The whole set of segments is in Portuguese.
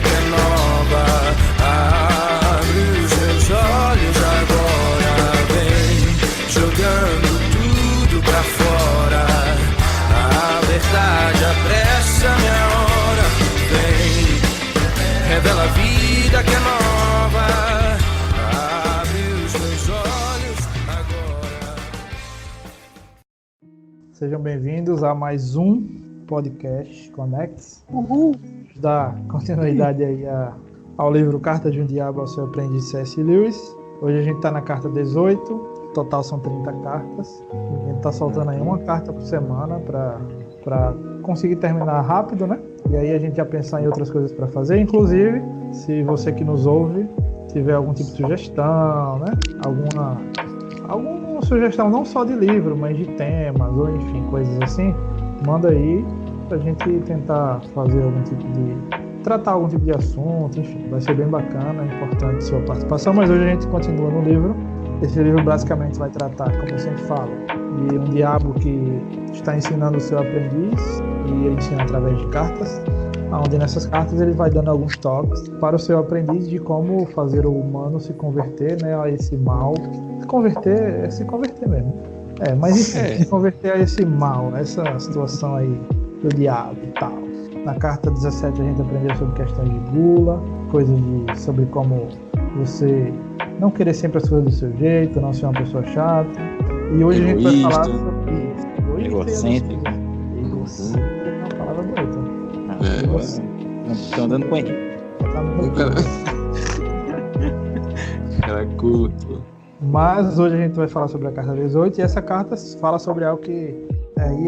vida que é nova. Abre os seus olhos agora, vem jogando tudo pra fora. A verdade apressa minha hora, vem, revela a vida que é nova. Abre os meus olhos agora. Sejam bem-vindos a mais um podcast Conects. Dar continuidade aí ao livro Cartas de um Diabo ao Seu Aprendiz, C.S. Lewis. Hoje a gente está na carta 18, total são 30 cartas. A gente está soltando aí uma carta por semana para conseguir terminar rápido, né? E aí a gente já pensar em outras coisas para fazer. Inclusive, se você que nos ouve tiver algum tipo de sugestão, né? Alguma sugestão não só de livro, mas de temas ou enfim, coisas assim, manda aí pra gente tentar fazer tratar algum tipo de assunto, enfim, vai ser bem bacana, é importante a sua participação, mas hoje a gente continua no livro. Esse livro basicamente vai tratar, como eu sempre falo, de um diabo que está ensinando o seu aprendiz, e ele ensina através de cartas, onde nessas cartas ele vai dando alguns toques para o seu aprendiz de como fazer o humano se converter, né, a esse mal. Se converter mesmo. Mas enfim, se converter a esse mal, essa situação aí do diabo e tal. Na carta 17 a gente aprendeu sobre questões de gula, sobre como você não querer sempre as coisas do seu jeito, não ser uma pessoa chata. E hoje a gente vai falar sobre isso. Egocêntrico. Egocêntrico é uma palavra bonita. Estão dando com ele. Cara culto. Mas hoje a gente vai falar sobre a carta 18 e essa carta fala sobre algo que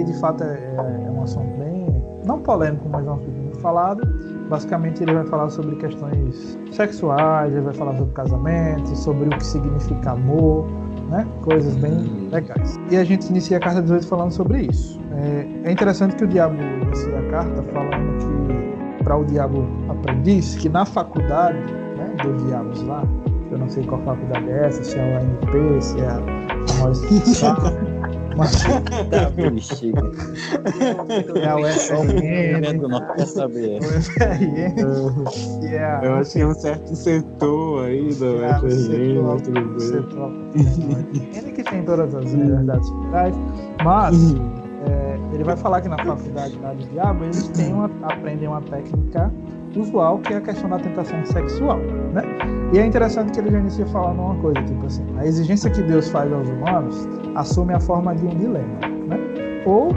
de fato é um assunto bem, não polêmico, mas é um assunto muito falado. Basicamente ele vai falar sobre questões sexuais, ele vai falar sobre casamento, sobre o que significa amor, né? Coisas bem legais. E a gente inicia a carta 18 falando sobre isso. É interessante que o diabo inicia a carta falando que para o diabo aprendiz, que na faculdade, né, dos diabos lá, eu não sei qual faculdade é essa, se é a UNP, se é a Maurício, mas é a UFRN, quer saber. Eu acho que é um certo setor aí da UFRN, mas tudo bem. Ele que tem todas as universidades federais, mas ele vai falar que na faculdade do diabo eles aprendem uma técnica usual, que é a questão da tentação sexual, né? E é interessante que ele já inicia falando uma coisa, tipo assim, a exigência que Deus faz aos humanos assume a forma de um dilema, né? Ou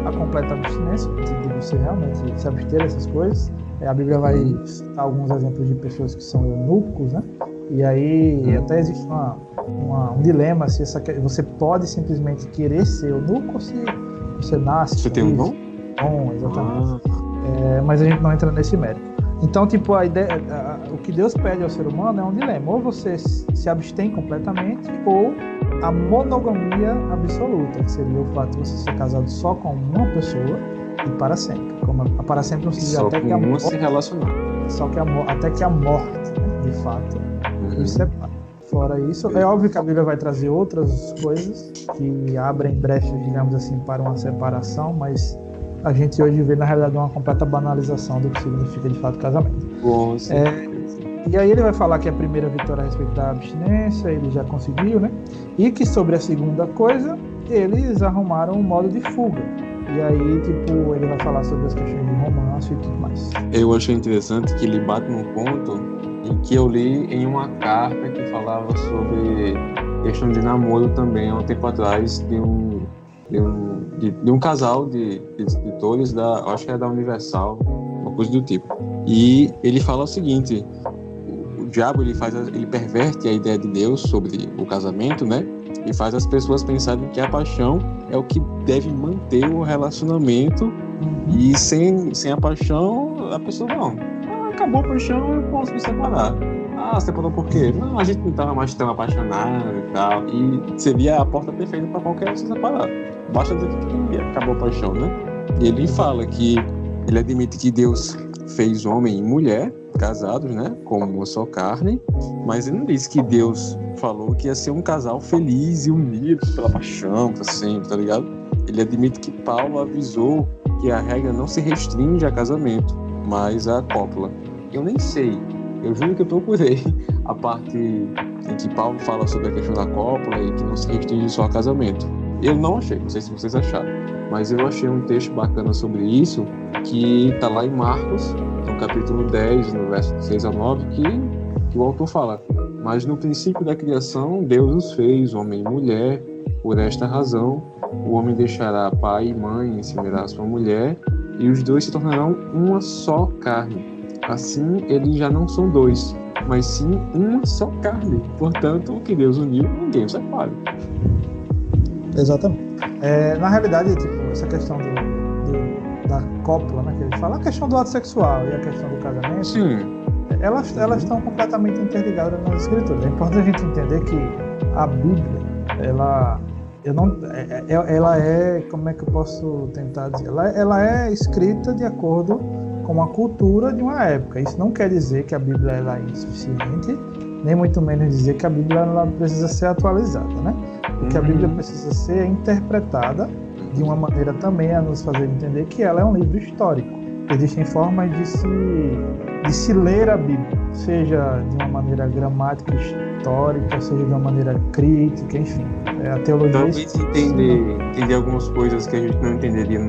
a completa abstinência, de você realmente se abster dessas coisas. A Bíblia vai citar alguns exemplos de pessoas que são eunucos, né? E aí até existe um dilema, se você pode simplesmente querer ser eunuco ou se você nasce... Você tem um dom? Bom, exatamente. Mas a gente não entra nesse mérito. Então, tipo, a ideia, o que Deus pede ao ser humano é um dilema. Ou você se abstém completamente, ou a monogamia absoluta, que seria o fato de você ser casado só com uma pessoa e para sempre. Como para sempre não se diz até que a morte se relacionar. Só que até que a morte, né, de fato, nos separa. Fora isso, é óbvio que a Bíblia vai trazer outras coisas que abrem brechas, digamos assim, para uma separação, mas a gente hoje vê, na realidade, uma completa banalização do que significa, de fato, casamento. Bom, e aí ele vai falar que a primeira vitória a respeito da abstinência, ele já conseguiu, né? E que sobre a segunda coisa, eles arrumaram um modo de fuga. E aí, tipo, ele vai falar sobre as questões de romance e tudo mais. Eu achei interessante que ele bate num ponto em que eu li em uma carta que falava sobre questão de namoro também, há um tempo atrás, de um casal de escritores acho que é da Universal, uma coisa do tipo. E ele fala o seguinte: o diabo ele perverte a ideia de Deus sobre o casamento, né? E faz as pessoas pensarem que a paixão é o que deve manter o relacionamento, e sem a paixão a pessoa não. Acabou a paixão, eu posso me separar. Separou por quê? Não, a gente não estava mais tão apaixonado e tal. E seria a porta perfeita para qualquer um se separar. Basta dizer que acabou a paixão, né? E ele fala que ele admite que Deus fez homem e mulher, casados, né? Como uma só carne. Mas ele não diz que Deus falou que ia ser um casal feliz e unido pela paixão, pra sempre, tá ligado? Ele admite que Paulo avisou que a regra não se restringe a casamento, mas a cópula. eu nem sei. Eu juro que eu procurei a parte em que Paulo fala sobre a questão da cópula e que não se restringe só a casamento. Eu não achei, não sei se vocês acharam, mas eu achei um texto bacana sobre isso, que está lá em Marcos, no capítulo 10, no verso 6 a 9, que o autor fala: mas no princípio da criação, Deus os fez, homem e mulher. Por esta razão, o homem deixará pai e mãe e se unirá à sua mulher, e os dois se tornarão uma só carne. Assim, eles já não são dois, mas sim uma só carne. Portanto, o que Deus uniu, ninguém o separa. Exatamente. Na realidade, tipo, essa questão da cópula, né, que ele fala, a questão do ato sexual e a questão do casamento, Sim. Elas estão completamente interligadas nas escrituras. É importante a gente entender que a Bíblia, ela é, como é que eu posso tentar dizer? Ela é escrita de acordo com a cultura de uma época. Isso não quer dizer que a Bíblia ela é insuficiente, nem muito menos dizer que a Bíblia ela precisa ser atualizada, né? O que a Bíblia precisa ser interpretada de uma maneira também a nos fazer entender que ela é um livro histórico. Existem formas de se ler a Bíblia, seja de uma maneira gramática, histórica, seja de uma maneira crítica, enfim. A teologia... Talvez entender algumas coisas que a gente não entenderia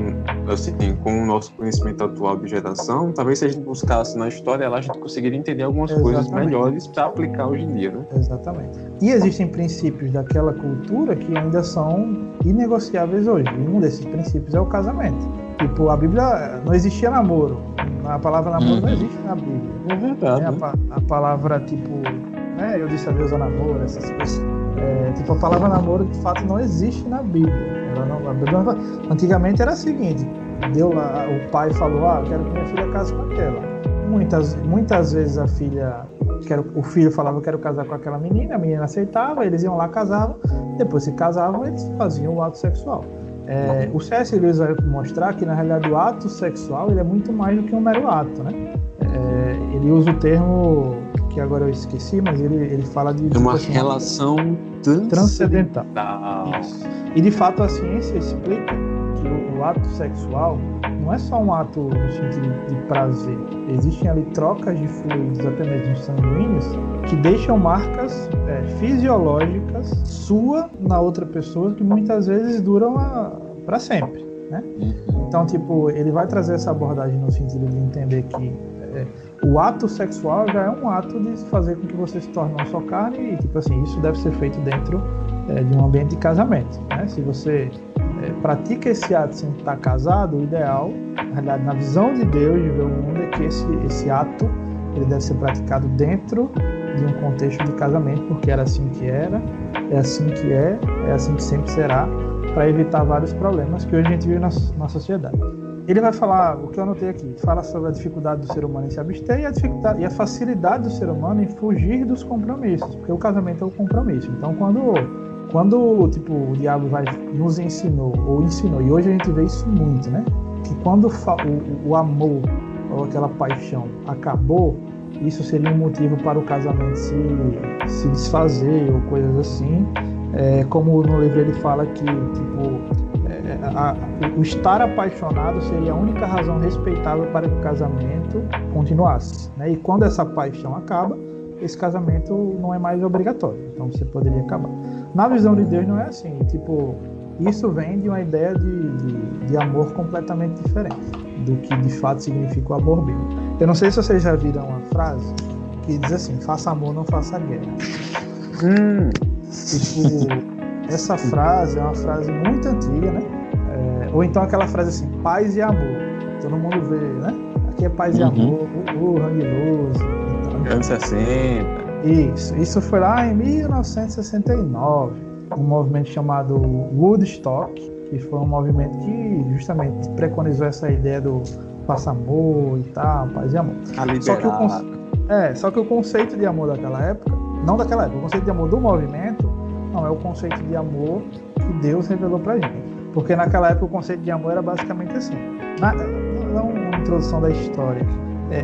assim, com o nosso conhecimento atual de geração. Talvez se a gente buscasse na história, a gente conseguiria entender algumas coisas melhores para aplicar hoje em dia, né? Exatamente. E existem princípios daquela cultura que ainda são inegociáveis hoje. E um desses princípios é o casamento. Tipo, a Bíblia não existia namoro. A palavra namoro não existe na Bíblia. É verdade. A palavra, tipo, né, eu disse a Deus ao namoro, essas coisas. Tipo, a palavra namoro, de fato, não existe na Bíblia. A Bíblia antigamente era o seguinte: o pai falou, quero que minha filha case com aquela. Muitas vezes o filho falava, eu quero casar com aquela menina, a menina aceitava, eles iam lá, casavam, depois se casavam, eles faziam o ato sexual. O C.S. Lewis vai mostrar que, na realidade, o ato sexual ele é muito mais do que um mero ato, né? Ele usa o termo, que agora eu esqueci, mas ele fala de... uma relação transcendental. Isso. E, de fato, a ciência explica que o ato sexual não é só um ato no sentido de prazer. Existem ali trocas de fluidos, até mesmo sanguíneos, que deixam marcas fisiológicas sua na outra pessoa, que muitas vezes duram para sempre, né? Então, tipo, ele vai trazer essa abordagem no sentido de entender que o ato sexual já é um ato de fazer com que você se torne uma só carne, e, tipo assim, isso deve ser feito dentro de um ambiente de casamento, né? Se você pratica esse ato sem estar casado, o ideal, na realidade, na visão de Deus de ver o mundo, é que esse ato ele deve ser praticado dentro de um contexto de casamento, porque era assim que era, é assim que é assim que sempre será, para evitar vários problemas que hoje a gente vive na sociedade. Ele vai falar, o que eu anotei aqui, fala sobre a dificuldade do ser humano em se abster e a facilidade do ser humano em fugir dos compromissos, porque o casamento é o compromisso. Então, quando tipo, o diabo nos ensinou, e hoje a gente vê isso muito, né? Que quando o amor ou aquela paixão acabou, isso seria um motivo para o casamento se desfazer ou coisas assim. Como no livro ele fala que tipo, o estar apaixonado seria a única razão respeitável para que o casamento continuasse, né? E quando essa paixão acaba, esse casamento não é mais obrigatório, então você poderia acabar. Na visão de Deus não é assim, tipo, isso vem de uma ideia de amor completamente diferente do que de fato significa o amor bíblico. Eu não sei se vocês já viram uma frase que diz assim: faça amor, não faça guerra. Tipo, essa frase é uma frase muito antiga, né? Ou então aquela frase assim, paz e amor. Todo mundo vê, né? Aqui é paz e amor, Hang Loose. Anos 60. Isso foi lá em 1969, um movimento chamado Woodstock, que foi um movimento que justamente preconizou essa ideia do faça amor e tal, paz e amor. Só que o conceito de amor daquela época, não daquela época, o conceito de amor do movimento não é o conceito de amor que Deus revelou pra gente. Porque naquela época o conceito de amor era basicamente assim. Não uma introdução da história.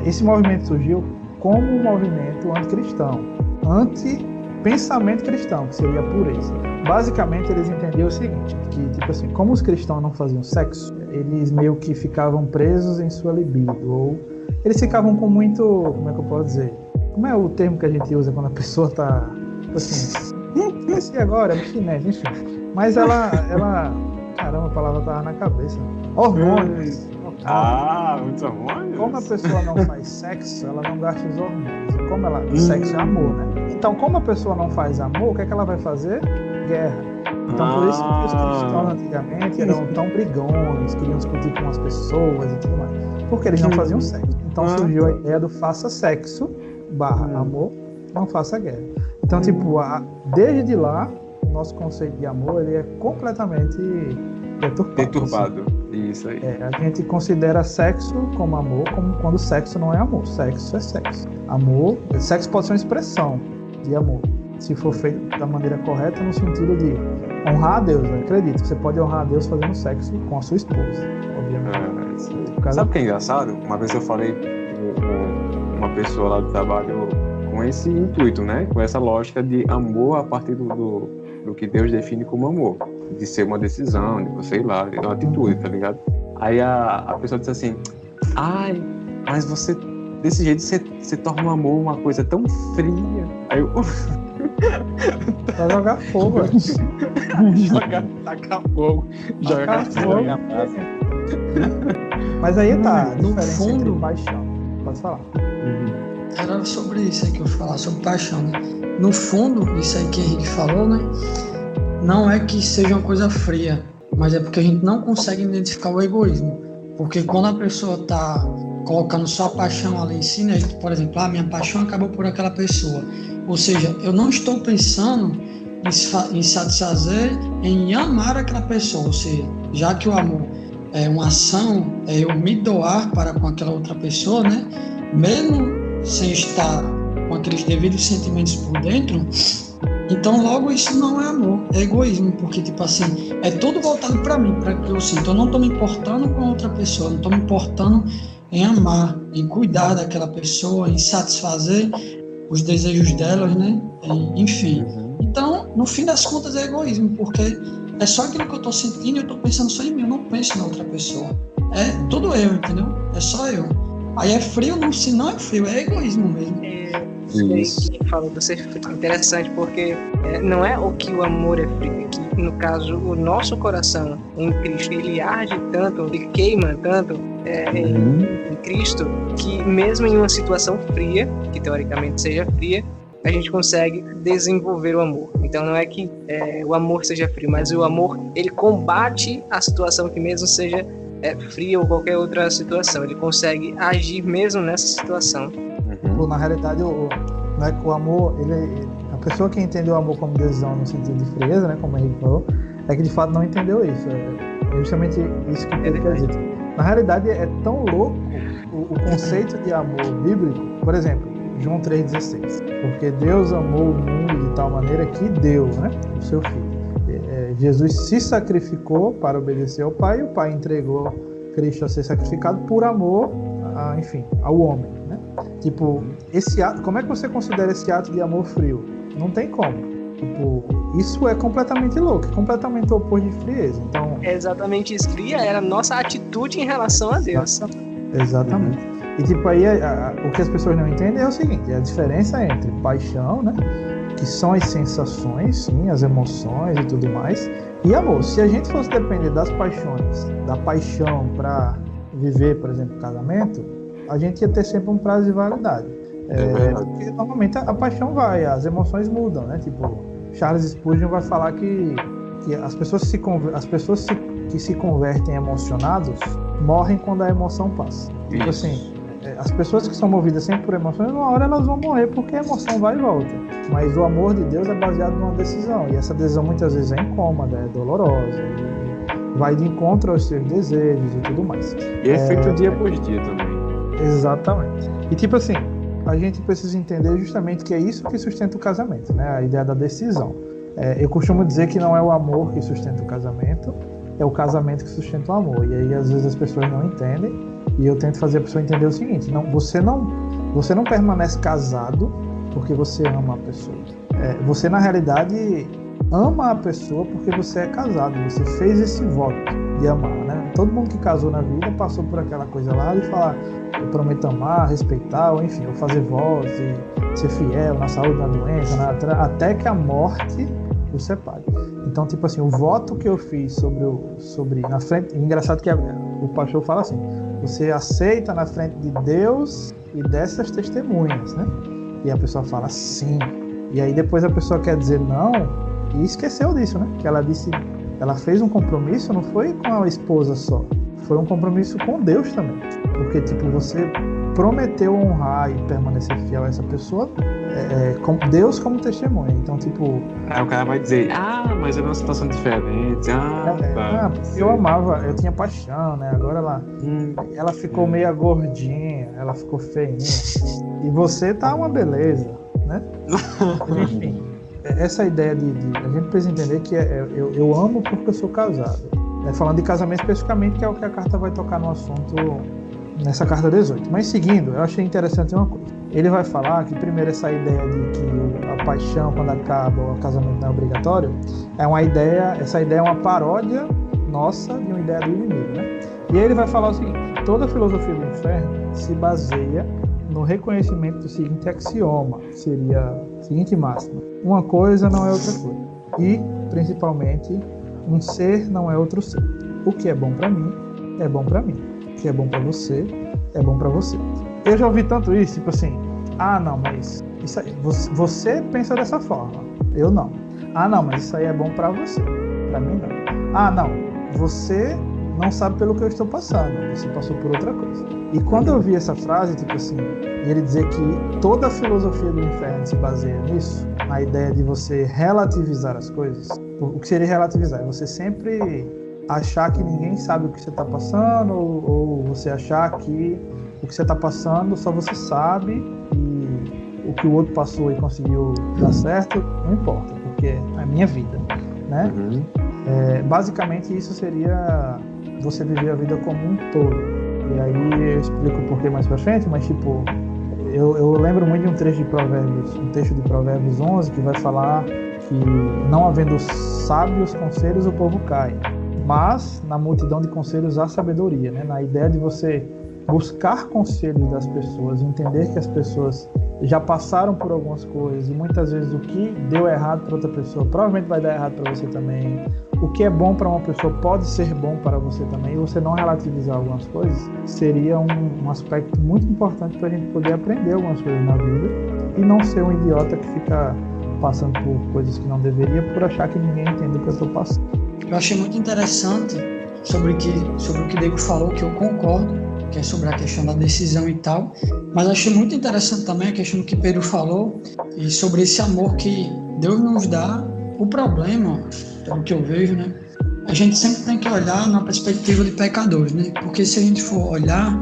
Esse movimento surgiu como um movimento anticristão, anti-pensamento cristão, que seria a pureza. Basicamente eles entendiam o seguinte, que tipo assim, como os cristãos não faziam sexo, eles meio que ficavam presos em sua libido, ou eles ficavam com muito, como é que eu posso dizer? Como é o termo que a gente usa quando a pessoa tá, assim, esqueci agora, abstinente, enfim. Mas ela, caramba, a palavra tava na cabeça. Hormônios. Muitos hormônios? Como a pessoa não faz sexo, ela não gasta os hormônios. E como sexo é amor, né? Então, como a pessoa não faz amor, o que é que ela vai fazer? Guerra. Então, por isso que os cristãos antigamente eram tão brigões, queriam discutir com as pessoas e tudo mais. Porque eles não faziam sexo. Então, surgiu a ideia do faça sexo / amor, não faça guerra. Então, tipo, desde lá, o nosso conceito de amor, ele é completamente deturbado. Isso aí. A gente considera sexo como amor, como quando sexo não é amor. Sexo é sexo. Amor, sexo pode ser uma expressão de amor, se for feito da maneira correta, no sentido de honrar a Deus. Né? Acredito, você pode honrar a Deus fazendo sexo com a sua esposa, obviamente. Sabe o que é engraçado? Uma vez eu falei com uma pessoa lá do trabalho com esse intuito, né? Com essa lógica de amor a partir do que Deus define como amor. De ser uma decisão, de você ir lá, de uma atitude, tá ligado? Aí a pessoa disse assim, mas você, desse jeito, você torna o amor uma coisa tão fria. Aí eu... Vai jogar fogo, tacar fogo. Jogar fogo. Mas aí tá, a no diferença fundo, entre paixão. Pode falar. Era sobre isso aí que eu ia falar, sobre paixão, né? No fundo, isso aí que Henrique falou, né? Não é que seja uma coisa fria, mas é porque a gente não consegue identificar o egoísmo. Porque quando a pessoa está colocando só a paixão ali em si, né? Por exemplo, minha paixão acabou por aquela pessoa. Ou seja, eu não estou pensando em satisfazer, em amar aquela pessoa. Ou seja, já que o amor é uma ação, é eu me doar para com aquela outra pessoa, né? Mesmo sem estar com aqueles devidos sentimentos por dentro, então logo isso não é amor, é egoísmo, porque tipo assim, é tudo voltado para mim, para que eu sinto. Eu não estou me importando com a outra pessoa, não estou me importando em amar, em cuidar daquela pessoa, em satisfazer os desejos delas, né? Enfim. Então, no fim das contas é egoísmo, porque é só aquilo que eu estou sentindo e eu estou pensando só em mim, eu não penso na outra pessoa. É tudo eu, entendeu? É só eu. Aí é frio, não, se não é frio, é egoísmo mesmo. Isso que falou do ser frio, interessante, porque não é o que o amor é frio, é que, no caso, o nosso coração em Cristo, ele arde tanto, ele queima tanto em Cristo, que mesmo em uma situação fria, que teoricamente seja fria, a gente consegue desenvolver o amor. Então não é que o amor seja frio, mas o amor, ele combate a situação que mesmo seja fria ou qualquer outra situação. Ele consegue agir mesmo nessa situação. Na realidade, o amor, a pessoa que entendeu o amor como decisão no sentido de frieza, né, como o Henrique falou, é que de fato não entendeu isso. É justamente isso que ele quer dizer. Na realidade, é tão louco o conceito de amor bíblico. Por exemplo, João 3,16. Porque Deus amou o mundo de tal maneira que deu, né, o seu Filho. Jesus se sacrificou para obedecer ao Pai, e o Pai entregou Cristo a ser sacrificado por amor, ao homem, né? Tipo, esse ato, como é que você considera esse ato de amor frio? Não tem como. Tipo, isso é completamente louco, completamente oposto de frieza. Então, é exatamente isso. Fria era a nossa atitude em relação a Deus. Exatamente. E tipo, aí o que as pessoas não entendem é o seguinte, a diferença entre paixão, né, que são as sensações, sim, as emoções e tudo mais, e amor. Se a gente fosse depender das paixões, da paixão para viver, por exemplo, casamento, a gente ia ter sempre um prazo de validade. Porque normalmente a paixão as emoções mudam, né? Tipo, Charles Spurgeon vai falar que as pessoas que se convertem emocionados morrem quando a emoção passa. Tipo assim, as pessoas que são movidas sempre por emoções, uma hora elas vão morrer porque a emoção vai e volta. Mas o amor de Deus é baseado numa decisão, e essa decisão muitas vezes é incômoda, é dolorosa, vai de encontro aos seus desejos e tudo mais. E é feito dia por dia também. Exatamente. E tipo assim, a gente precisa entender justamente que é isso que sustenta o casamento, né? A ideia da decisão. Eu costumo dizer que não é o amor que sustenta o casamento, é o casamento que sustenta o amor. E aí às vezes as pessoas não entendem, e eu tento fazer a pessoa entender o seguinte: você não permanece casado porque você ama a pessoa. Você na realidade ama a pessoa porque você é casado, você fez esse voto de amar, né? todo mundo que casou na vida passou por aquela coisa lá de falar, eu prometo amar, respeitar, ou enfim, ou fazer votos e ser fiel na saúde, na doença, até que a morte o separe. Então, tipo assim, o voto que eu fiz sobre na frente, engraçado que o pastor fala assim, você aceita na frente de Deus e dessas testemunhas, né? E a pessoa fala sim. E aí depois a pessoa quer dizer não e esqueceu disso, né? Que ela fez um compromisso, não foi com a esposa só, foi um compromisso com Deus também. Porque, tipo, você prometeu honrar e permanecer fiel a essa pessoa, com Deus como testemunha. Então, tipo... Aí o cara vai dizer, mas é uma situação diferente. Eu amava, eu tinha paixão, né? Agora ela ficou meio gordinha, ela ficou feinha. E você tá uma beleza, né? Enfim, essa ideia de a gente precisa entender que eu amo porque eu sou casado. Falando de casamento especificamente, que é o que a carta vai tocar no assunto nessa carta 18. Mas seguindo, eu achei interessante uma coisa. Ele vai falar que primeiro essa ideia de que a paixão quando acaba ou o casamento não é obrigatório, essa ideia é uma paródia nossa de uma ideia do inimigo, né? E aí ele vai falar o seguinte, toda a filosofia do inferno se baseia no reconhecimento do seguinte axioma, que seria a seguinte máxima: uma coisa não é outra coisa. E, principalmente, um ser não é outro ser. O que é bom para mim, é bom para mim. O que é bom para você, é bom para você. Eu já ouvi tanto isso, tipo assim, não, mas isso aí, você pensa dessa forma, eu não. Não, mas isso aí é bom para você, para mim não. Não, você não sabe pelo que eu estou passando, você passou por outra coisa. E quando eu vi essa frase, tipo assim, ele dizer que toda a filosofia do inferno se baseia nisso, na ideia de você relativizar as coisas. O que seria relativizar? É você sempre achar que ninguém sabe o que você está passando, ou você achar que o que você está passando só você sabe, e o que o outro passou e conseguiu dar certo não importa, porque é a minha vida, né? Basicamente isso seria você viver a vida como um todo. E aí eu explico o porquê mais pra frente, mas tipo, eu lembro muito de um texto de Provérbios 11, que vai falar que não havendo sábios conselhos o povo cai, mas na multidão de conselhos há sabedoria, né? Na ideia de você buscar conselhos das pessoas, entender que as pessoas já passaram por algumas coisas e muitas vezes o que deu errado para outra pessoa provavelmente vai dar errado para você também. O que é bom para uma pessoa pode ser bom para você também, e você não relativizar algumas coisas seria um aspecto muito importante para a gente poder aprender algumas coisas na vida e não ser um idiota que fica passando por coisas que não deveria por achar que ninguém entende o que eu estou passando. Eu achei muito interessante sobre o que Diego falou, que eu concordo, que é sobre a questão da decisão e tal, mas achei muito interessante também a questão do que Pedro falou e sobre esse amor que Deus nos dá. O problema, pelo que eu vejo, né, a gente sempre tem que olhar na perspectiva de pecadores, né, porque se a gente for olhar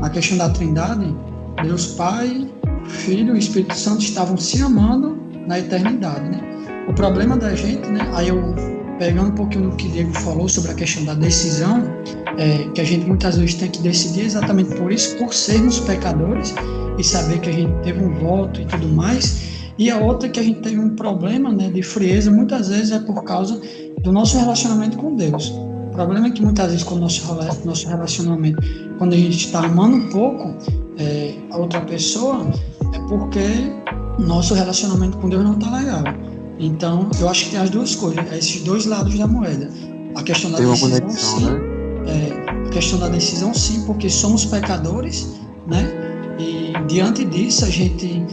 na questão da Trindade, Deus Pai, Filho e Espírito Santo estavam se amando na eternidade, né. O problema da gente, né, aí eu pegando um pouquinho do que Diego falou sobre a questão da decisão, que a gente muitas vezes tem que decidir exatamente por isso, por sermos pecadores e saber que a gente teve um voto e tudo mais. E a outra que a gente tem um problema, né, de frieza, muitas vezes é por causa do nosso relacionamento com Deus. O problema é que muitas vezes com o nosso relacionamento, quando a gente está amando um pouco a outra pessoa, é porque o nosso relacionamento com Deus não está legal. Então, eu acho que tem as duas coisas, esses dois lados da moeda. A questão da decisão, sim. A questão da decisão, sim, porque somos pecadores, né? E diante disso, a gente,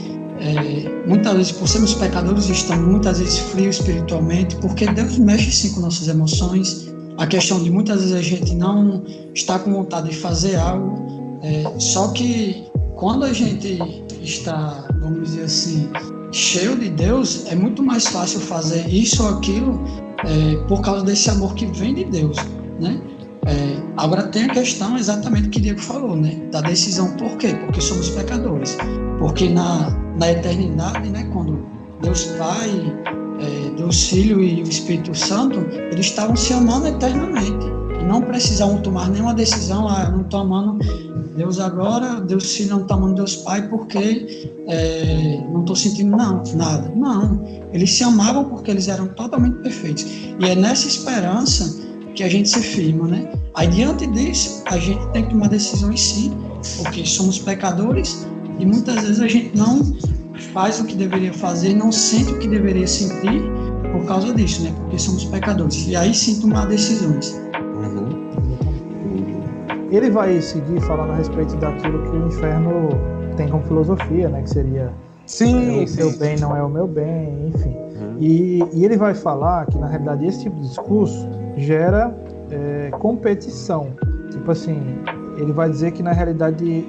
muitas vezes, por sermos pecadores, estamos muitas vezes frios espiritualmente, porque Deus mexe, sim, com nossas emoções. A questão de muitas vezes a gente não está com vontade de fazer algo, só que quando a gente está, vamos dizer assim, cheio de Deus, é muito mais fácil fazer isso ou aquilo por causa desse amor que vem de Deus, né? Agora tem a questão exatamente que o Diego falou, né? Da decisão. Por quê? Porque somos pecadores. Porque na eternidade, né? Quando Deus Pai, Deus Filho e o Espírito Santo, eles estavam se amando eternamente e não precisavam tomar nenhuma decisão. Eu não estou amando Deus agora, Deus Filho não está amando Deus Pai porque não estou sentindo nada. Não, eles se amavam porque eles eram totalmente perfeitos. E é nessa esperança que a gente se firma, né? Aí, diante disso, a gente tem que tomar decisões sim, porque somos pecadores e muitas vezes a gente não faz o que deveria fazer, não sente o que deveria sentir por causa disso, né? Porque somos pecadores. E aí sim tomar decisões. Ele vai seguir falando a respeito daquilo que o inferno tem como filosofia, né? Que seria o seu bem não é o meu bem, enfim. E ele vai falar que, na realidade, esse tipo de discurso gera competição. Tipo assim, ele vai dizer que, na realidade,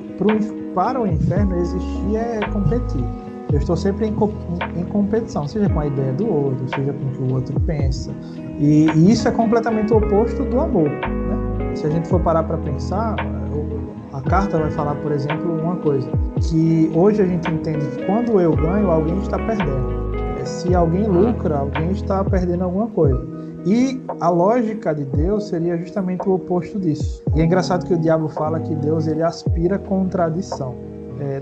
para o inferno existir é competir. Eu estou sempre em competição, seja com a ideia do outro, seja com o que o outro pensa. E isso é completamente o oposto do amor, né? Se a gente for parar para pensar, a carta vai falar, por exemplo, uma coisa, que hoje a gente entende que quando eu ganho, alguém está perdendo. Se alguém lucra, alguém está perdendo alguma coisa. E a lógica de Deus seria justamente o oposto disso. E é engraçado que o diabo fala que Deus ele aspira contradição.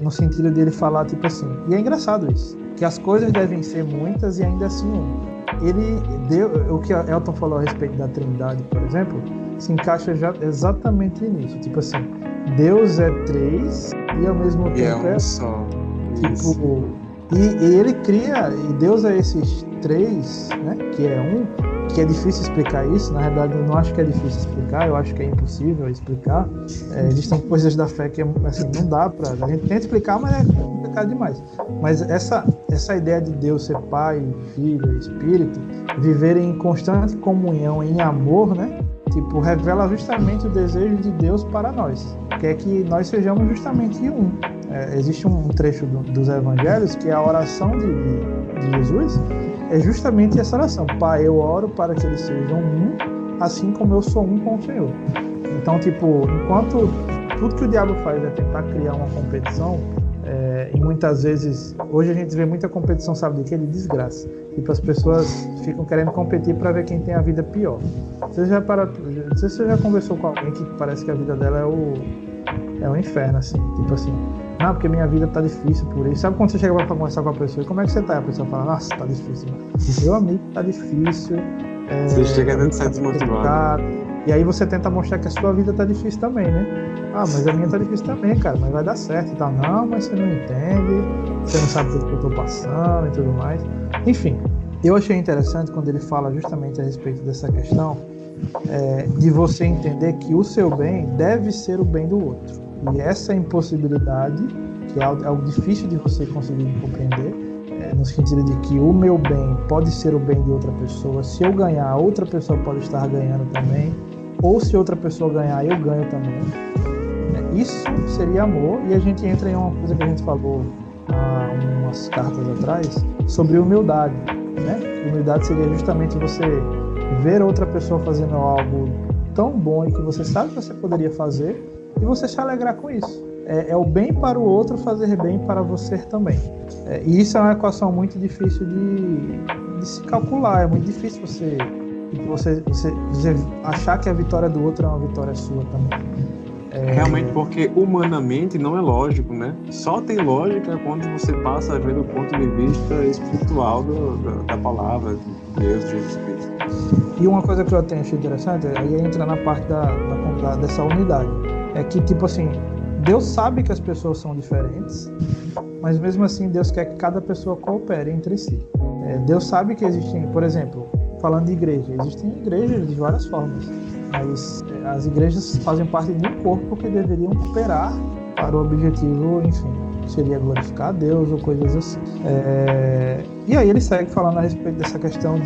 No sentido dele falar tipo assim, e é engraçado isso, que as coisas devem ser muitas e ainda assim o que Elton falou a respeito da Trindade, por exemplo, se encaixa já exatamente nisso, tipo assim, Deus é três e ao mesmo tempo é um só. Tipo, e ele cria, e Deus é esses três, né, que é um, que é difícil explicar isso, na verdade eu não acho que é difícil explicar, eu acho que é impossível explicar. Existem coisas da fé que assim, não dá pra, a gente tenta explicar, mas é complicado demais. Mas essa ideia de Deus ser Pai, Filho, Espírito, viverem em constante comunhão, em amor, né? Tipo, revela justamente o desejo de Deus para nós, que é que nós sejamos justamente um. Existe um trecho dos evangelhos que é a oração de Jesus, é justamente essa oração: Pai, eu oro para que eles sejam um, assim como eu sou um com o Senhor. Então, tipo, enquanto tudo que o diabo faz é tentar criar uma competição, e muitas vezes, hoje a gente vê muita competição, sabe de quê? De desgraça. Tipo, as pessoas ficam querendo competir para ver quem tem a vida pior. Não sei se você já conversou com alguém que parece que a vida dela é um inferno, assim. Tipo assim, não, porque minha vida tá difícil por isso. Sabe quando você chega pra conversar com a pessoa e como é que você tá? A pessoa fala, nossa, tá difícil, mano. Meu amigo, tá difícil. Você chega dentro de ser desmotivado. E aí você tenta mostrar que a sua vida tá difícil também, né? Ah, mas a minha tá difícil também, cara, mas vai dar certo e tal. Não, mas você não entende, você não sabe o que eu tô passando e tudo mais. Enfim, eu achei interessante quando ele fala justamente a respeito dessa questão de você entender que o seu bem deve ser o bem do outro. E essa impossibilidade, que é algo difícil de você conseguir compreender, no sentido de que o meu bem pode ser o bem de outra pessoa. Se eu ganhar, outra pessoa pode estar ganhando também. Ou se outra pessoa ganhar, eu ganho também. Isso seria amor. E a gente entra em uma coisa que a gente falou há umas cartas atrás, sobre humildade, né? Humildade seria justamente você ver outra pessoa fazendo algo tão bom e que você sabe que você poderia fazer e você se alegrar com isso. É o bem para o outro fazer bem para você também. E isso é uma equação muito difícil de se calcular. É muito difícil você achar que a vitória do outro é uma vitória sua também. Realmente, porque humanamente não é lógico, né? Só tem lógica quando você passa a ver do ponto de vista espiritual da palavra de Deus, de Jesus Cristo. E uma coisa que eu tenho achado interessante, aí entra na parte dessa unidade, é que, tipo assim, Deus sabe que as pessoas são diferentes, mas mesmo assim Deus quer que cada pessoa coopere entre si. Deus sabe que existem, por exemplo, falando de igreja, existem igrejas de várias formas, mas as igrejas fazem parte de um corpo que deveriam cooperar para o objetivo, enfim, seria glorificar a Deus ou coisas assim. E aí ele segue falando a respeito dessa questão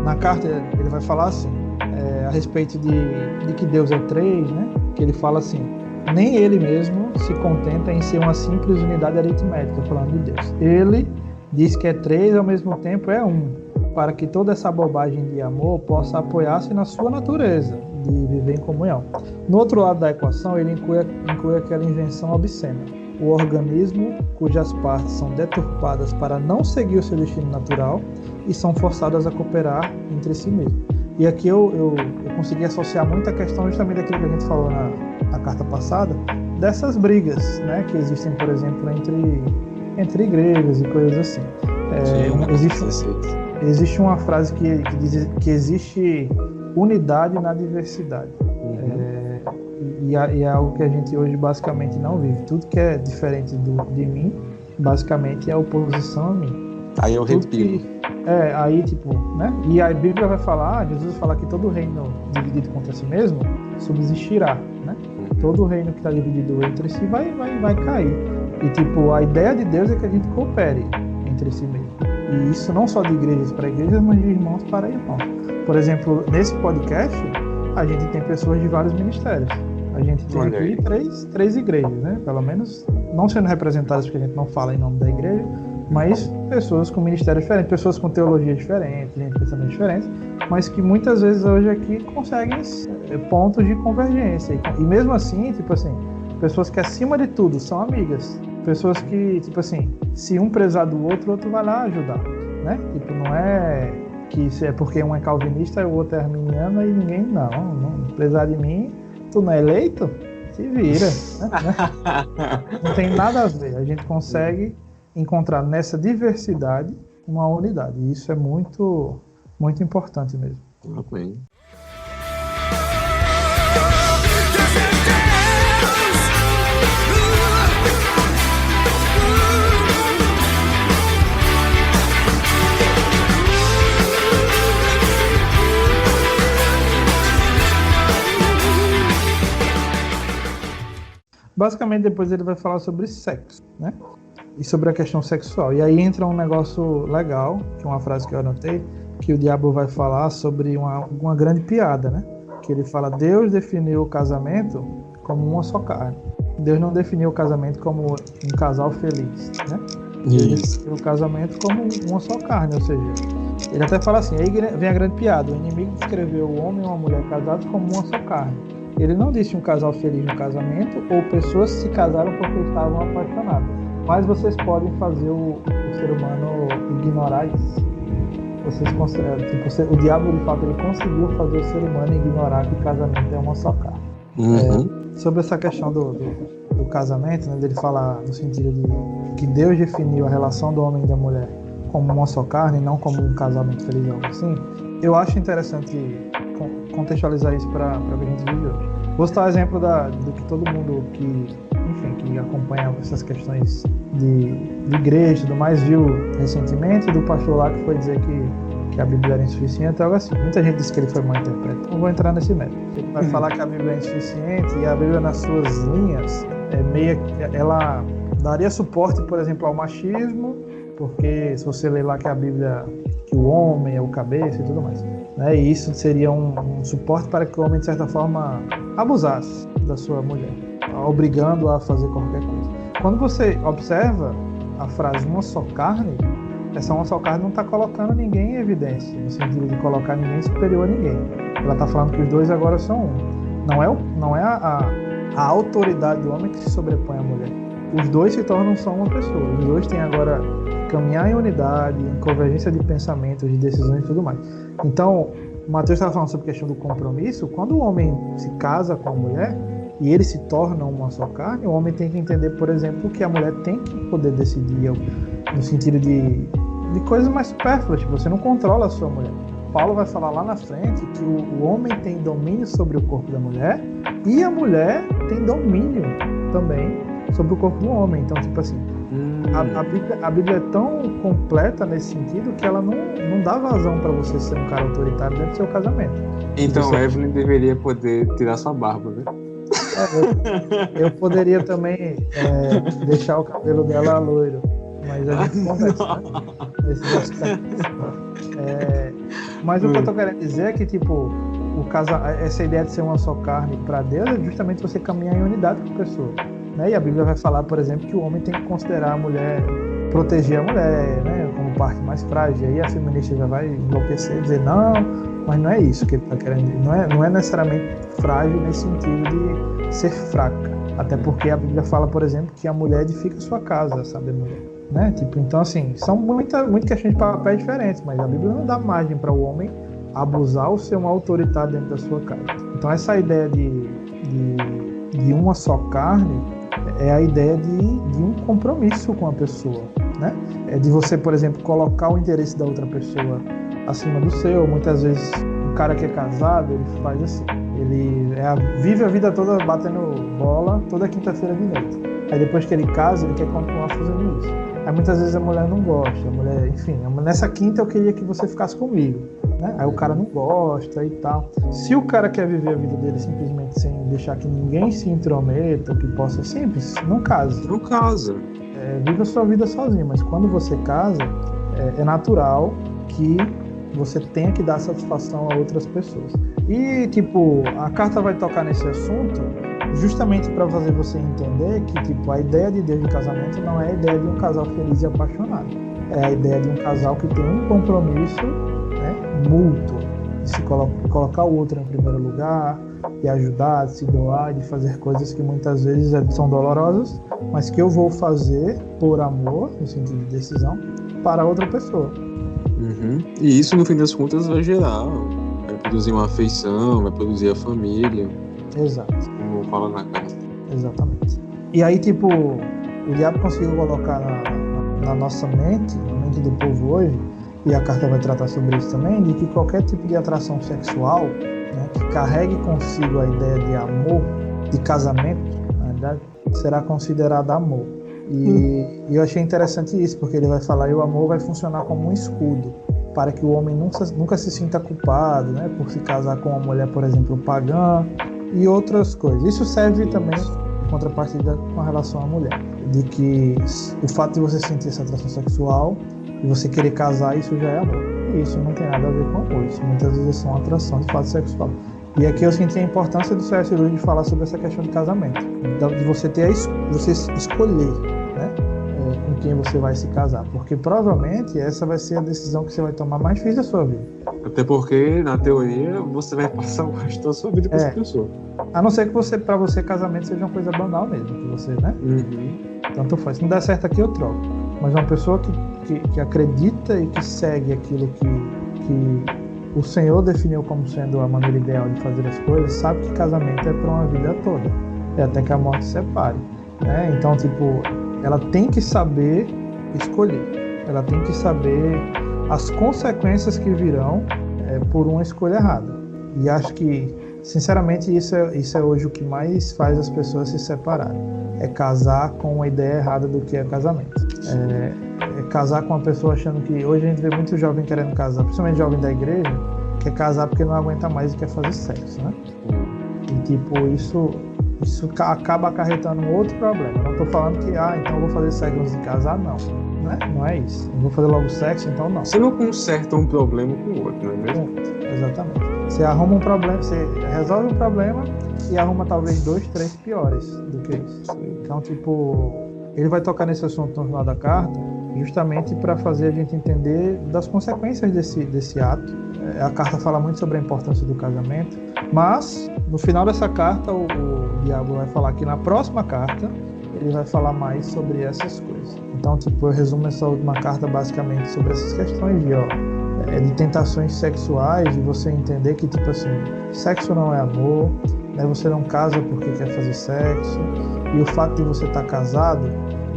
na carta ele vai falar assim, a respeito de que Deus é três, né? Que ele fala assim: nem ele mesmo se contenta em ser uma simples unidade aritmética, falando de Deus. Ele diz que é três, ao mesmo tempo é um, para que toda essa bobagem de amor possa apoiar-se na sua natureza de viver em comunhão. No outro lado da equação, ele inclui aquela invenção obscena, o organismo cujas partes são deturpadas para não seguir o seu destino natural e são forçadas a cooperar entre si mesmos. E aqui eu consegui associar muito a questão justamente daquilo que a gente falou na carta passada, dessas brigas, né, que existem, por exemplo, entre igrejas e coisas assim. existe uma frase que diz que existe unidade na diversidade. E é algo que a gente hoje basicamente não vive. Tudo que é diferente de mim, basicamente é oposição a mim. Aí eu Tudo repito. aí tipo, né? E a Bíblia vai falar, Jesus vai falar que todo reino dividido contra si mesmo subsistirá, né? Todo reino que está dividido entre si vai cair. E tipo, a ideia de Deus é que a gente coopere entre si mesmo. E isso não só de igrejas para igrejas, mas de irmãos para irmãos. Por exemplo, nesse podcast, a gente tem pessoas de vários ministérios. A gente tem Olha aí. aqui três igrejas, né? Pelo menos, não sendo representadas porque a gente não fala em nome da igreja, mas pessoas com ministérios diferentes, pessoas com teologia diferente, gente pensando diferentes, mas que muitas vezes hoje aqui conseguem pontos de convergência. E mesmo assim, tipo assim, pessoas que acima de tudo são amigas. Pessoas que, tipo assim, se um precisar do outro, o outro vai lá ajudar, né? Tipo, não é que se é porque um é calvinista e o outro é arminiano e ninguém, não precisar de mim, tu não é eleito? Se vira, né? Não tem nada a ver. A gente consegue encontrar nessa diversidade uma unidade. E isso é muito, muito importante mesmo. Amém. Basicamente, depois ele vai falar sobre sexo, né? E sobre a questão sexual. E aí entra um negócio legal, que é uma frase que eu anotei, que o diabo vai falar sobre uma grande piada, né? Que ele fala, Deus definiu o casamento como uma só carne. Deus não definiu o casamento como um casal feliz, né? Deus definiu o casamento como uma só carne, ou seja, ele até fala assim, aí vem a grande piada, o inimigo descreveu o homem e uma mulher casados como uma só carne. Ele não disse um casal feliz no casamento ou pessoas que se casaram porque estavam apaixonadas. Mas vocês podem fazer o ser humano ignorar isso. Vocês conseguem, tipo, o diabo, de fato, ele conseguiu fazer o ser humano ignorar que o casamento é uma só carne. Sobre essa questão do casamento, né, dele falar no sentido de que Deus definiu a relação do homem e da mulher como uma só carne, não como um casamento feliz, algo assim, eu acho interessante contextualizar isso para o que a gente vive hoje. Vou citar o exemplo do que todo mundo que acompanha essas questões de igreja e tudo mais viu recentemente, do pastor lá que foi dizer que a Bíblia era insuficiente, algo assim. Muita gente disse que ele foi mal interpretado. Não vou entrar nesse mérito. Ele vai falar que a Bíblia é insuficiente e a Bíblia, nas suas linhas, ela daria suporte, por exemplo, ao machismo, porque se você ler lá que a Bíblia, que o homem é o cabeça e tudo mais, né? E isso seria um suporte para que o homem, de certa forma, abusasse da sua mulher, obrigando a fazer qualquer coisa. Quando você observa a frase uma só carne, essa uma só carne não está colocando ninguém em evidência, no sentido de colocar ninguém superior a ninguém. Ela está falando que os dois agora são um. Não é a autoridade do homem que se sobrepõe à mulher. Os dois se tornam só uma pessoa. Os dois têm agora que caminhar em unidade, em convergência de pensamentos, de decisões e tudo mais. Então, o Mateus estava falando sobre a questão do compromisso. Quando o homem se casa com a mulher e eles se tornam uma só carne, o homem tem que entender, por exemplo, que a mulher tem que poder decidir no sentido de coisas mais supérfluas. Tipo, você não controla a sua mulher. Paulo vai falar lá na frente que o homem tem domínio sobre o corpo da mulher e a mulher tem domínio também sobre o corpo do homem. Então, tipo assim, a Bíblia é tão completa nesse sentido que ela não dá vazão para você ser um cara autoritário dentro do seu casamento. Então, Evelyn deveria poder tirar sua barba, né? Eu poderia também deixar o cabelo dela loiro, mas a gente conversa, né? Nesses aspectos. Mas o que eu tô querendo dizer é que, tipo, essa ideia de ser uma só carne para Deus é justamente você caminhar em unidade com a pessoa, né? E a Bíblia vai falar, por exemplo, que o homem tem que considerar a mulher, proteger a mulher, né, como parte mais frágil. E aí a feminista já vai enlouquecer e dizer, não, mas não é isso que ele está querendo dizer. Não é necessariamente frágil nesse sentido de ser fraca. Até porque a Bíblia fala, por exemplo, que a mulher edifica a sua casa, sabe, a mulher, né? Tipo, então, assim, são muitas questões de papéis diferentes, mas a Bíblia não dá margem para o homem abusar ou ser uma autoridade dentro da sua casa. Então, essa ideia de uma só carne é a ideia de um compromisso com a pessoa. né? É de você, por exemplo, colocar o interesse da outra pessoa acima do seu. Muitas vezes o cara que é casado, ele faz assim, ele vive a vida toda batendo bola toda quinta-feira de noite. Aí depois que ele casa, ele quer continuar fazendo isso. Aí muitas vezes a mulher não gosta, a mulher, enfim, nessa quinta eu queria que você ficasse comigo, né? Aí o cara não gosta e tal. Se o cara quer viver a vida dele simplesmente sem deixar que ninguém se intrometa, ou que possa, simples, não case. Não casa. Viva a sua vida sozinho, mas quando você casa, é natural que você tenha que dar satisfação a outras pessoas. E, tipo, a carta vai tocar nesse assunto justamente para fazer você entender que, tipo, a ideia de Deus de casamento não é a ideia de um casal feliz e apaixonado. É a ideia de um casal que tem um compromisso, né, mútuo, de se colocar o outro em primeiro lugar, de ajudar, de se doar, de fazer coisas que muitas vezes são dolorosas, mas que eu vou fazer por amor, no sentido de decisão, para outra pessoa. Uhum. E isso, no fim das contas, vai produzir uma afeição, vai produzir a família. Exato. Como fala na carta. Exatamente. E aí, tipo, o diabo conseguiu colocar na nossa mente, na mente do povo hoje, e a carta vai tratar sobre isso também, de que qualquer tipo de atração sexual, né, que carregue consigo a ideia de amor, de casamento, na verdade, será considerado amor. E eu achei interessante isso, porque ele vai falar que o amor vai funcionar como um escudo, para que o homem nunca se sinta culpado, né, por se casar com uma mulher, por exemplo, pagã, e outras coisas. Isso serve também em contrapartida com relação à mulher, de que o fato de você sentir essa atração sexual e você querer casar, isso já é amor. E isso não tem nada a ver com amor, isso muitas vezes é só uma atração de fato sexual. E aqui eu senti a importância do C.S. Lewis de falar sobre essa questão de casamento, de você você escolher, né, com quem você vai se casar, porque provavelmente essa vai ser a decisão que você vai tomar mais difícil da sua vida. Até porque, na teoria, você vai passar o resto da sua vida com essa pessoa. A não ser que para você casamento seja uma coisa banal mesmo, que você, né? Tanto faz. Se não der certo aqui, eu troco. Mas uma pessoa que acredita e que segue aquilo que o Senhor definiu como sendo a maneira ideal de fazer as coisas, sabe que casamento é para uma vida toda. É até que a morte separe, né? Então, tipo, ela tem que saber escolher. Ela tem que saber as consequências que virão por uma escolha errada. E acho que, sinceramente, isso é hoje o que mais faz as pessoas se separarem. É casar com uma ideia errada do que é casamento. É casar com uma pessoa achando que... Hoje a gente vê muito jovem querendo casar, principalmente jovem da igreja, quer casar porque não aguenta mais e quer fazer sexo, né? E, tipo, isso acaba acarretando um outro problema. Não estou falando que, então eu vou fazer sexo antes de casar, não. Não é isso. Eu vou fazer logo sexo, então não. Você não conserta um problema com o outro, não é mesmo? Exatamente. Você arruma um problema, você resolve um problema e arruma talvez 2, 3 piores do que isso. Então, tipo, ele vai tocar nesse assunto no final da carta, justamente para fazer a gente entender das consequências desse ato. A carta fala muito sobre a importância do casamento, mas no final dessa carta o diabo vai falar que na próxima carta ele vai falar mais sobre essas coisas. Então, tipo, eu resumo essa última carta basicamente sobre essas questões de tentações sexuais, de você entender que, tipo assim, sexo não é amor, né? Você não casa porque quer fazer sexo, e o fato de você estar casado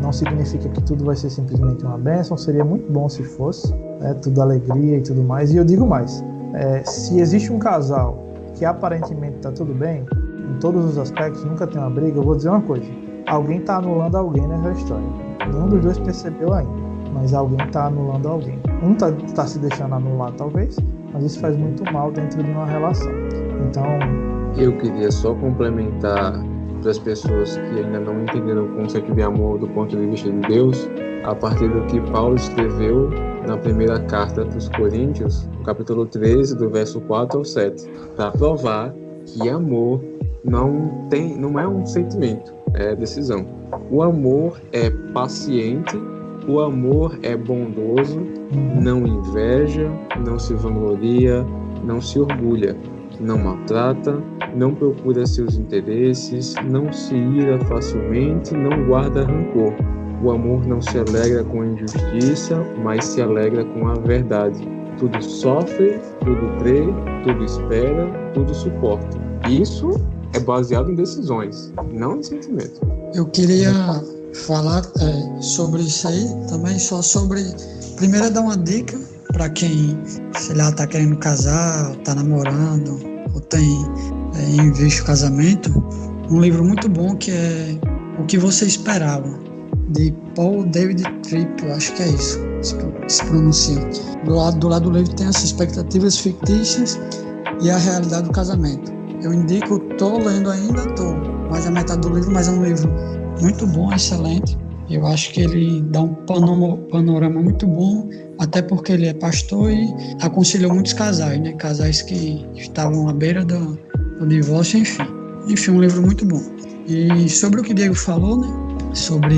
não significa que tudo vai ser simplesmente uma bênção. Seria muito bom se fosse, né? Tudo alegria e tudo mais. E eu digo mais, se existe um casal que aparentemente está tudo bem, em todos os aspectos, nunca tem uma briga, eu vou dizer uma coisa: alguém está anulando alguém nessa história. Nenhum dos dois percebeu ainda, mas alguém está anulando alguém. Um está se deixando anular, talvez, mas isso faz muito mal dentro de uma relação. Então, eu queria só complementar para as pessoas que ainda não entenderam o conceito de amor do ponto de vista de Deus, a partir do que Paulo escreveu na primeira carta para os Coríntios, no capítulo 13, do verso 4 ao 7, para provar que amor não é um sentimento, é decisão. O amor é paciente, o amor é bondoso, não inveja, não se vangloria, não se orgulha, não maltrata, não procura seus interesses, não se ira facilmente, não guarda rancor. O amor não se alegra com a injustiça, mas se alegra com a verdade. Tudo sofre, tudo crê, tudo espera, tudo suporta. Isso é baseado em decisões, não em sentimento. Eu queria falar sobre isso aí também, só sobre... Primeiro é dar uma dica para quem, sei lá, tá querendo casar, tá namorando, ou tem em vista o casamento. Um livro muito bom que é O que Você Esperava, de Paul David Tripp, eu acho que é isso, se pronuncia. Do lado do livro tem as expectativas fictícias e a realidade do casamento. Eu indico, estou lendo ainda, estou mais da metade do livro, mas é um livro muito bom, excelente. Eu acho que ele dá um panorama muito bom, até porque ele é pastor e aconselhou muitos casais, né? Casais que estavam à beira do divórcio, enfim. Enfim, um livro muito bom. E sobre o que o Diego falou, né? Sobre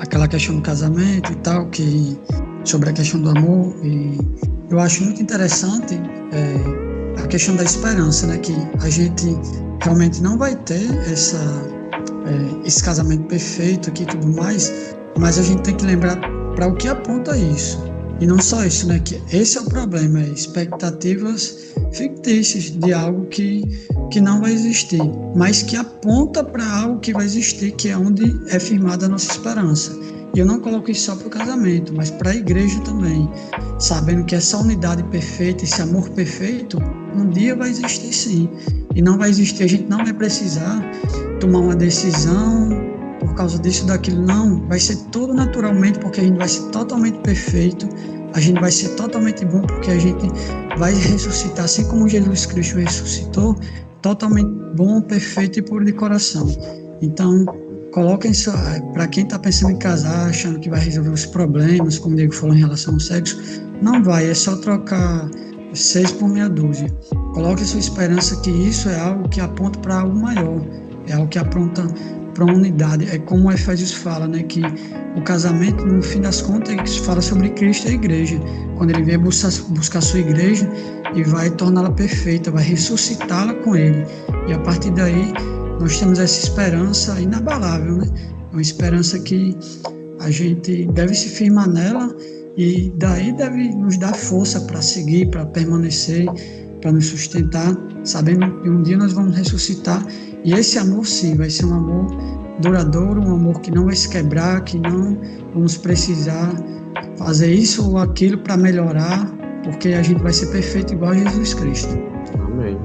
aquela questão do casamento e tal, sobre a questão do amor, e eu acho muito interessante a questão da esperança, né? Que a gente realmente não vai ter esse casamento perfeito aqui e tudo mais, mas a gente tem que lembrar para o que aponta isso. E não só isso, né? Que esse é o problema, expectativas fictícias de algo que não vai existir, mas que aponta para algo que vai existir, que é onde é firmada a nossa esperança. E eu não coloco isso só para o casamento, mas para a igreja também, sabendo que essa unidade perfeita, esse amor perfeito, um dia vai existir sim. E não vai existir, a gente não vai precisar tomar uma decisão por causa disso, daquilo, não. Vai ser tudo naturalmente, porque a gente vai ser totalmente perfeito, a gente vai ser totalmente bom, porque a gente vai ressuscitar, assim como Jesus Cristo ressuscitou, totalmente bom, perfeito e puro de coração. Então, coloquem isso, para quem está pensando em casar, achando que vai resolver os problemas, como o Diego falou em relação ao sexo, não vai, é só trocar 6 por meia dúzia. Coloque sua esperança que isso é algo que aponta para algo maior, é algo que aponta para uma unidade. É como o Efésios fala, né, que o casamento, no fim das contas, fala sobre Cristo e a igreja. Quando ele vem buscar a sua igreja e vai torná-la perfeita, vai ressuscitá-la com ele. E a partir daí, nós temos essa esperança inabalável, né? Uma esperança que a gente deve se firmar nela e daí deve nos dar força para seguir, para permanecer, para nos sustentar, sabendo que um dia nós vamos ressuscitar. E esse amor, sim, vai ser um amor duradouro, um amor que não vai se quebrar, que não vamos precisar fazer isso ou aquilo para melhorar, porque a gente vai ser perfeito igual a Jesus Cristo. Amém.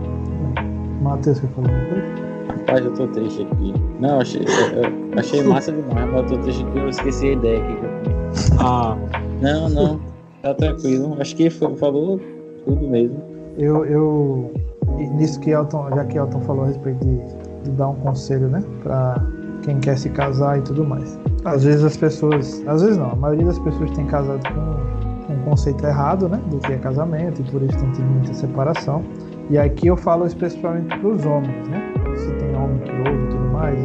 Matheus, você falou uma coisa? Rapaz, eu tô triste aqui. Não, achei massa demais, mas eu tô triste que eu esqueci a ideia aqui. Não, tá tranquilo. Acho que falou tudo mesmo. Nisso que já que Elton falou a respeito de dar um conselho, né, para quem quer se casar e tudo mais. Às vezes a maioria das pessoas tem casado com um conceito errado, né, do que é casamento, e por isso tem tido muita separação. E aqui eu falo especificamente para os homens, né, se tem homem que ouve e tudo mais.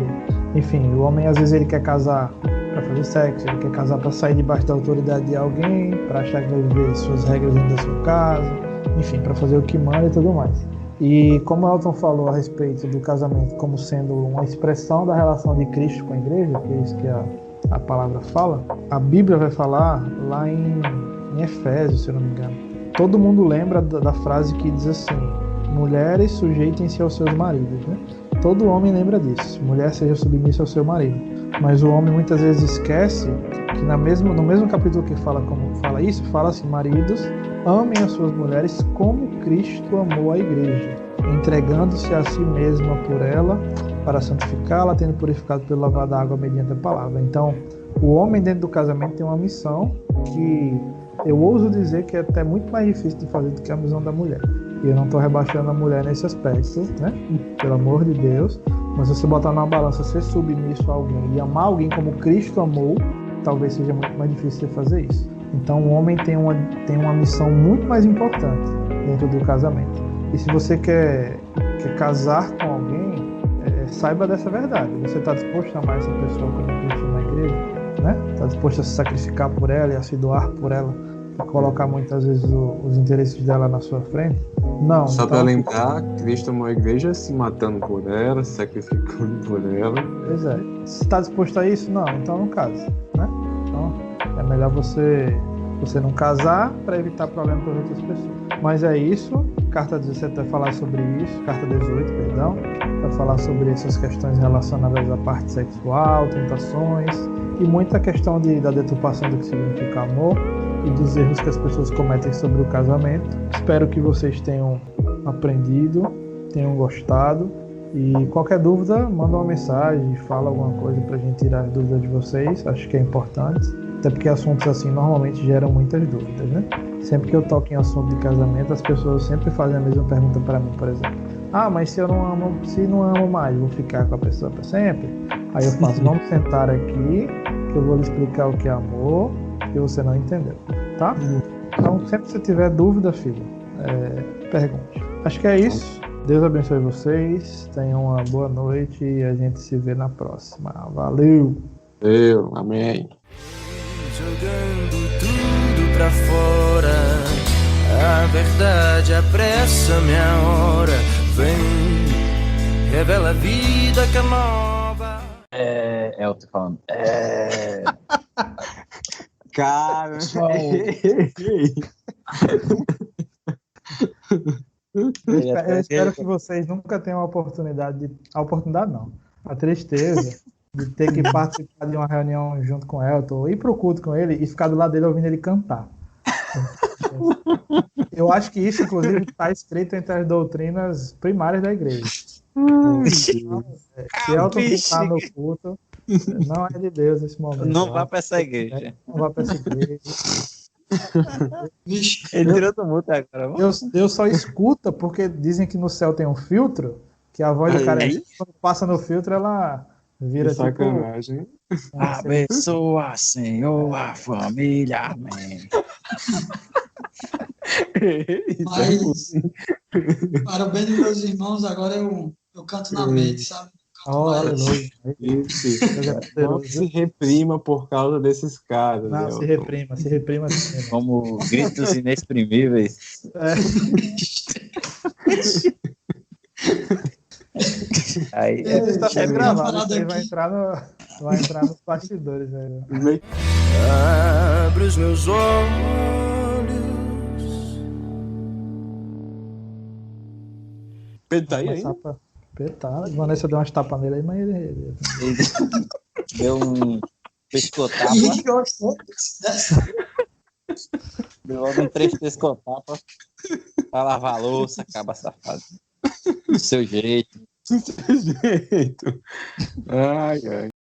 Enfim, o homem às vezes ele quer casar para fazer sexo, ele quer casar para sair debaixo da autoridade de alguém, para achar que vai viver suas regras dentro da sua casa, enfim, para fazer o que manda e tudo mais. E como Elton falou a respeito do casamento como sendo uma expressão da relação de Cristo com a igreja, que é isso que a palavra fala, a Bíblia vai falar lá em Efésios, se eu não me engano. Todo mundo lembra da frase que diz assim: mulheres, sujeitem-se aos seus maridos, né? Todo homem lembra disso, mulher seja submissa ao seu marido. Mas o homem muitas vezes esquece que no mesmo capítulo que fala isso, fala assim: maridos, amem as suas mulheres como Cristo amou a igreja, entregando-se a si mesma por ela, para santificá-la, tendo purificado pelo lavar da água mediante a palavra. Então, o homem dentro do casamento tem uma missão que eu ouso dizer que é até muito mais difícil de fazer do que a missão da mulher. E eu não estou rebaixando a mulher nesse aspecto, né? Pelo amor de Deus. Mas se você botar numa balança, ser submisso a alguém e amar alguém como Cristo amou, talvez seja muito mais difícil de fazer isso. Então o homem tem uma missão muito mais importante dentro do casamento. E se você quer casar com alguém, saiba dessa verdade. Você está disposto a amar essa pessoa como Cristo na igreja? Né? Está disposto a se sacrificar por ela e a se doar por ela, para colocar muitas vezes os interesses dela na sua frente? Não. Só então, para lembrar, Cristo amou a igreja se matando por ela, se sacrificando por ela. Pois é. Se está disposto a isso, não, então não case, né? Então é melhor você não casar para evitar problemas para outras pessoas. Mas é isso. Carta 17 vai falar sobre isso. Carta 18, perdão. Vai falar sobre essas questões relacionadas à parte sexual, tentações. e muita questão da deturpação do que significa amor e dos erros que as pessoas cometem sobre o casamento. Espero que vocês tenham aprendido, tenham gostado, e qualquer dúvida, manda uma mensagem, fala alguma coisa pra gente tirar as dúvidas de vocês, acho que é importante, até porque assuntos assim normalmente geram muitas dúvidas, né? Sempre que eu toco em assunto de casamento, as pessoas sempre fazem a mesma pergunta para mim, por exemplo. Ah, mas se não amo mais, vou ficar com a pessoa para sempre? Aí eu faço, vamos sentar aqui, que eu vou lhe explicar o que é amor, que você não entendeu, tá? Então, sempre que você tiver dúvida, filho, pergunte. Acho que é isso. Deus abençoe vocês, tenham uma boa noite e a gente se vê na próxima. Valeu! Amém. Jogando tudo pra fora, a verdade apressa-me a hora. Vem, revela a vida que é nova. Eu tô falando. Cara, Eu espero que vocês nunca tenham a oportunidade não, a tristeza de ter que participar de uma reunião junto com o Elton, ir pro culto com ele e ficar do lado dele ouvindo ele cantar. Eu acho que isso, inclusive, está escrito entre as doutrinas primárias da igreja. Se Elton ficar no culto, não é de Deus nesse momento. Não vá para essa igreja. Não vá para essa igreja. Ele tirou do mundo agora. Deus só escuta porque dizem que no céu tem um filtro, que a voz do cara, quando passa no filtro, ela vira que sacanagem. Abençoa, Senhor, a família. Amém. Mas, para o bem dos meus irmãos, agora eu canto na mente, sabe? Aleluia. Não se reprima por causa desses caras. Não, se reprima. Como gritos inexprimíveis. Aí está sendo gravado, aí vai entrar nos bastidores. Aí. Abre os meus olhos. Pedro tá aí, hein? Vanessa deu umas tapas nele aí, mas ele deu um pescotapa. Deu logo um 3 pescotapa pra lavar a louça, acaba safado. Do seu jeito. Ai.